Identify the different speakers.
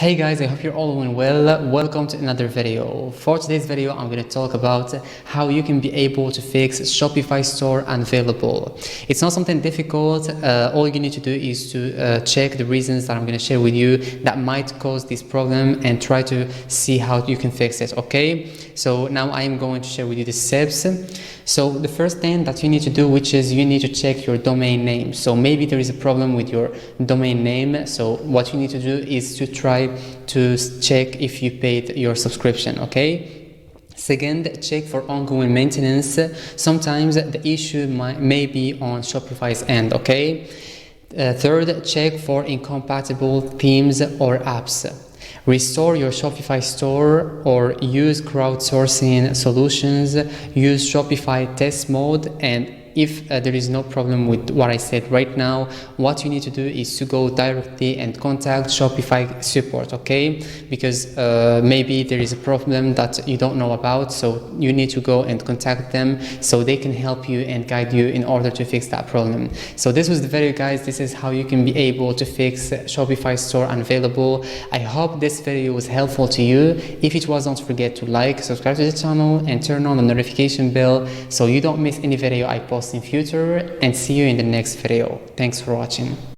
Speaker 1: Hey guys, I hope you're all doing well. Welcome to another video. For today's video, I'm going to talk about how you can be able to fix Shopify store unavailable. It's not something difficult. All you need to do is to check the reasons that I'm going to share with you that might cause this problem and try to see how you can fix it, okay? So now I am going to share with you the steps. So the first thing that you need to do, which is you need to check your domain name. So maybe there is a problem with your domain name. So what you need to do is to try to check if you paid your subscription, okay? Second, check for ongoing maintenance. Sometimes the issue may be on Shopify's end, okay? Third, check for incompatible themes or apps. Restore your Shopify store or use crowdsourcing solutions. Use Shopify test mode, and if there is no problem with what I said right now, what you need to do is to go directly and contact Shopify support, okay? Because maybe there is a problem that you don't know about, so you need to go and contact them so they can help you and guide you in order to fix that problem. So this was the video, guys. This is how you can be able to fix Shopify store unavailable. I hope this video was helpful to you. If it was, don't forget to like, subscribe to the channel, and turn on the notification bell so you don't miss any video I post in future, and see you in the next video. Thanks for watching.